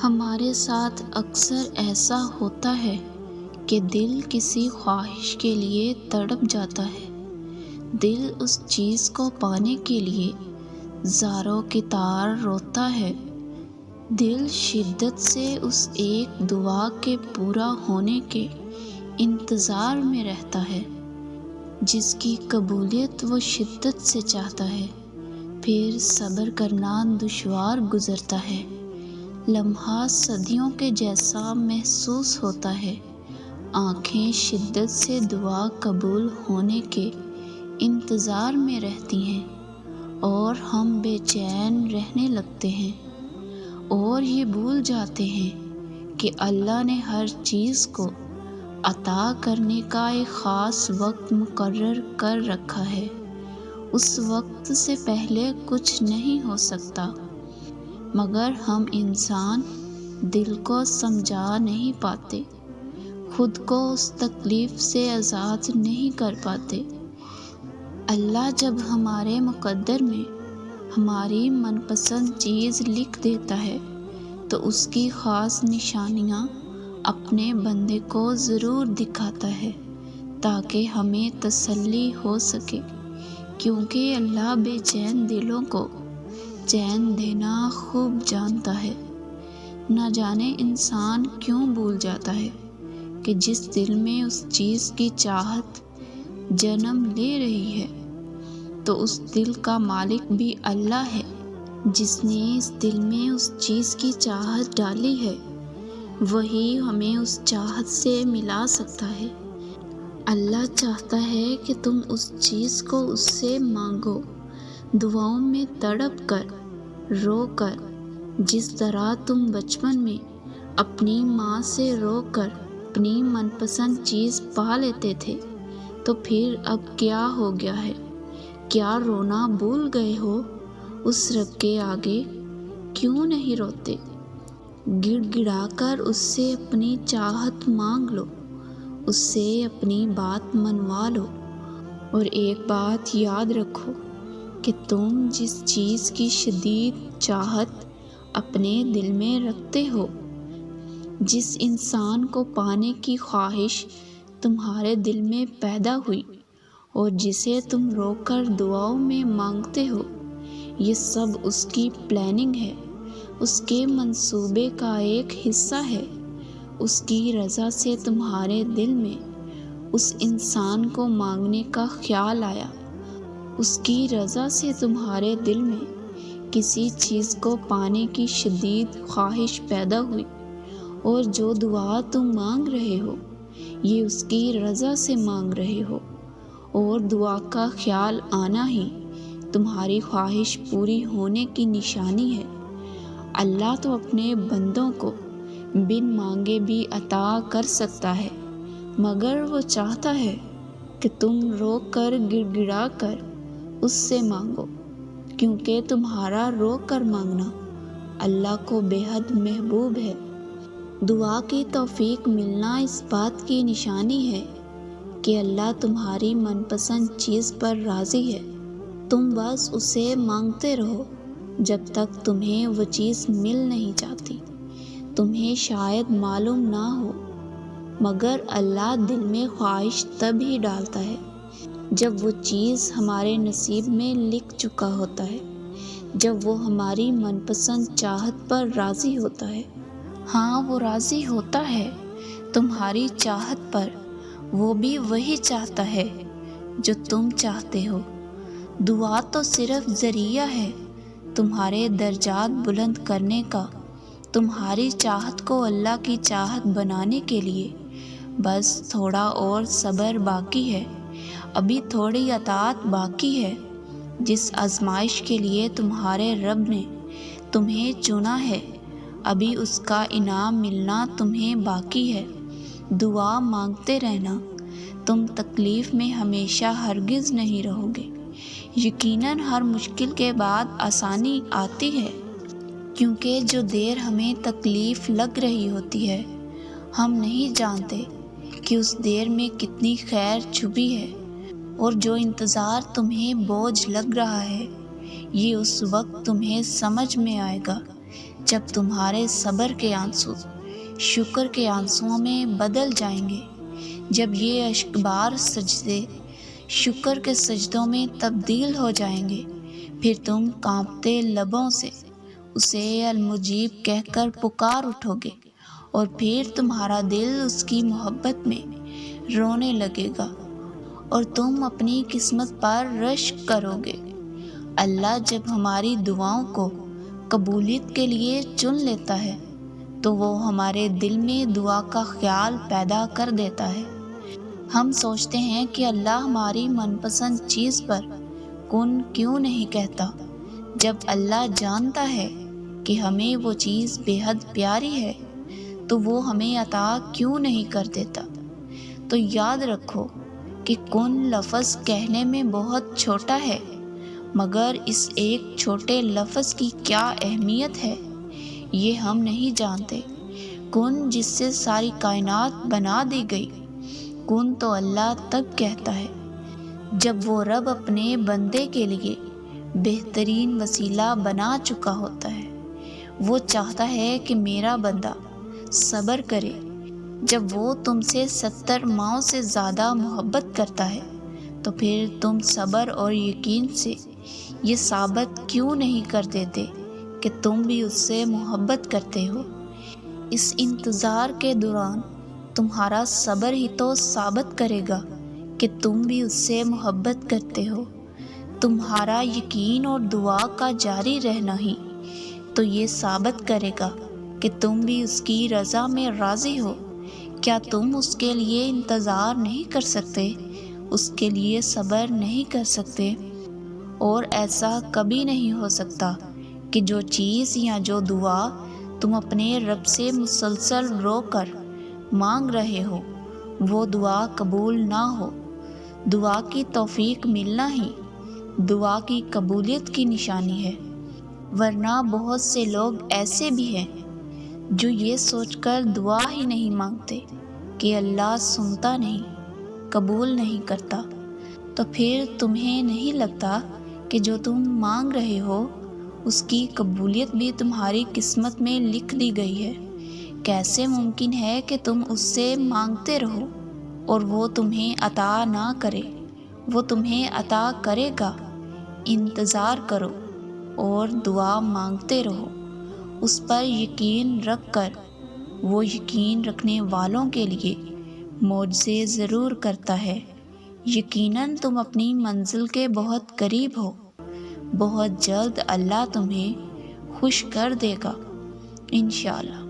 ہمارے ساتھ اکثر ایسا ہوتا ہے کہ دل کسی خواہش کے لیے تڑپ جاتا ہے۔ دل اس چیز کو پانے کے لیے زاروں کی طرح روتا ہے۔ دل شدت سے اس ایک دعا کے پورا ہونے کے انتظار میں رہتا ہے جس کی قبولیت وہ شدت سے چاہتا ہے۔ پھر صبر کرنا دشوار گزرتا ہے۔ لمحات صدیوں کے جیسا محسوس ہوتا ہے۔ آنکھیں شدت سے دعا قبول ہونے کے انتظار میں رہتی ہیں اور ہم بے چین رہنے لگتے ہیں اور یہ بھول جاتے ہیں کہ اللہ نے ہر چیز کو عطا کرنے کا ایک خاص وقت مقرر کر رکھا ہے۔ اس وقت سے پہلے کچھ نہیں ہو سکتا، مگر ہم انسان دل کو سمجھا نہیں پاتے، خود کو اس تکلیف سے آزاد نہیں کر پاتے۔ اللہ جب ہمارے مقدر میں ہماری من پسند چیز لکھ دیتا ہے تو اس کی خاص نشانیاں اپنے بندے کو ضرور دکھاتا ہے تاکہ ہمیں تسلی ہو سکے، کیونکہ اللہ بے چین دلوں کو چین دینا خوب جانتا ہے۔ نہ جانے انسان کیوں بھول جاتا ہے کہ جس دل میں اس چیز کی چاہت جنم لے رہی ہے تو اس دل کا مالک بھی اللہ ہے۔ جس نے اس دل میں اس چیز کی چاہت ڈالی ہے وہی ہمیں اس چاہت سے ملا سکتا ہے۔ اللہ چاہتا ہے کہ تم اس چیز کو اس سے مانگو، دعاؤں میں تڑپ کر، رو کر، جس طرح تم بچپن میں اپنی ماں سے رو کر اپنی من پسند چیز پا لیتے تھے۔ تو پھر اب کیا ہو گیا ہے؟ کیا رونا بھول گئے ہو؟ اس رب کے آگے کیوں نہیں روتے؟ گڑ گڑا کر اس سے اپنی چاہت مانگ لو، اس سے اپنی بات منوا لو۔ اور ایک بات یاد رکھو کہ تم جس چیز کی شدید چاہت اپنے دل میں رکھتے ہو، جس انسان کو پانے کی خواہش تمہارے دل میں پیدا ہوئی اور جسے تم رو کر دعاؤں میں مانگتے ہو، یہ سب اس کی پلاننگ ہے، اس کے منصوبے کا ایک حصہ ہے۔ اس کی رضا سے تمہارے دل میں اس انسان کو مانگنے کا خیال آیا، اس کی رضا سے تمہارے دل میں کسی چیز کو پانے کی شدید خواہش پیدا ہوئی، اور جو دعا تم مانگ رہے ہو یہ اس کی رضا سے مانگ رہے ہو، اور دعا کا خیال آنا ہی تمہاری خواہش پوری ہونے کی نشانی ہے۔ اللہ تو اپنے بندوں کو بن مانگے بھی عطا کر سکتا ہے، مگر وہ چاہتا ہے کہ تم رو کر گڑ گڑا کر اس سے مانگو، کیونکہ تمہارا رو کر مانگنا اللہ کو بے حد محبوب ہے۔ دعا کی توفیق ملنا اس بات کی نشانی ہے کہ اللہ تمہاری من پسند چیز پر راضی ہے۔ تم بس اسے مانگتے رہو جب تک تمہیں وہ چیز مل نہیں جاتی۔ تمہیں شاید معلوم نہ ہو، مگر اللہ دل میں خواہش تب ہی ڈالتا ہے جب وہ چیز ہمارے نصیب میں لکھ چکا ہوتا ہے، جب وہ ہماری من پسند چاہت پر راضی ہوتا ہے۔ ہاں، وہ راضی ہوتا ہے تمہاری چاہت پر، وہ بھی وہی چاہتا ہے جو تم چاہتے ہو۔ دعا تو صرف ذریعہ ہے تمہارے درجات بلند کرنے کا، تمہاری چاہت کو اللہ کی چاہت بنانے کے لیے۔ بس تھوڑا اور صبر باقی ہے، ابھی تھوڑی اطاعت باقی ہے۔ جس آزمائش کے لیے تمہارے رب نے تمہیں چنا ہے، ابھی اس کا انعام ملنا تمہیں باقی ہے۔ دعا مانگتے رہنا، تم تکلیف میں ہمیشہ ہرگز نہیں رہو گے۔ یقیناً ہر مشکل کے بعد آسانی آتی ہے، کیونکہ جو دیر ہمیں تکلیف لگ رہی ہوتی ہے ہم نہیں جانتے کہ اس دیر میں کتنی خیر چھپی ہے، اور جو انتظار تمہیں بوجھ لگ رہا ہے یہ اس وقت تمہیں سمجھ میں آئے گا جب تمہارے صبر کے آنسو شکر کے آنسوؤں میں بدل جائیں گے، جب یہ اشکبار سجدے شکر کے سجدوں میں تبدیل ہو جائیں گے، پھر تم کانپتے لبوں سے اسے المجیب کہہ کر پکار اٹھو گے، اور پھر تمہارا دل اس کی محبت میں رونے لگے گا اور تم اپنی قسمت پر رشک کرو گے۔ اللہ جب ہماری دعاؤں کو قبولیت کے لیے چن لیتا ہے تو وہ ہمارے دل میں دعا کا خیال پیدا کر دیتا ہے۔ ہم سوچتے ہیں کہ اللہ ہماری من پسند چیز پر کن کیوں نہیں کہتا، جب اللہ جانتا ہے کہ ہمیں وہ چیز بے حد پیاری ہے تو وہ ہمیں عطا کیوں نہیں کر دیتا۔ تو یاد رکھو کہ کن لفظ کہنے میں بہت چھوٹا ہے، مگر اس ایک چھوٹے لفظ کی کیا اہمیت ہے یہ ہم نہیں جانتے۔ کن جس سے ساری کائنات بنا دی گئی، کن تو اللہ تب کہتا ہے جب وہ رب اپنے بندے کے لیے بہترین وسیلہ بنا چکا ہوتا ہے۔ وہ چاہتا ہے کہ میرا بندہ صبر کرے۔ جب وہ تم سے 70 ماؤں سے زیادہ محبت کرتا ہے تو پھر تم صبر اور یقین سے یہ ثابت کیوں نہیں کر دیتے کہ تم بھی اس سے محبت کرتے ہو؟ اس انتظار کے دوران تمہارا صبر ہی تو ثابت کرے گا کہ تم بھی اس سے محبت کرتے ہو۔ تمہارا یقین اور دعا کا جاری رہنا ہی تو یہ ثابت کرے گا کہ تم بھی اس کی رضا میں راضی ہو۔ کیا تم اس کے لیے انتظار نہیں کر سکتے، اس کے لیے صبر نہیں کر سکتے؟ اور ایسا کبھی نہیں ہو سکتا کہ جو چیز یا جو دعا تم اپنے رب سے مسلسل رو کر مانگ رہے ہو وہ دعا قبول نہ ہو۔ دعا کی توفیق ملنا ہی دعا کی قبولیت کی نشانی ہے، ورنہ بہت سے لوگ ایسے بھی ہیں جو یہ سوچ کر دعا ہی نہیں مانگتے کہ اللہ سنتا نہیں، قبول نہیں کرتا۔ تو پھر تمہیں نہیں لگتا کہ جو تم مانگ رہے ہو اس کی قبولیت بھی تمہاری قسمت میں لکھ دی گئی ہے؟ کیسے ممکن ہے کہ تم اس سے مانگتے رہو اور وہ تمہیں عطا نہ کرے؟ وہ تمہیں عطا کرے گا۔ انتظار کرو اور دعا مانگتے رہو، اس پر یقین رکھ کر۔ وہ یقین رکھنے والوں کے لیے معجزے ضرور کرتا ہے۔ یقیناً تم اپنی منزل کے بہت قریب ہو، بہت جلد اللہ تمہیں خوش کر دے گا انشاءاللہ۔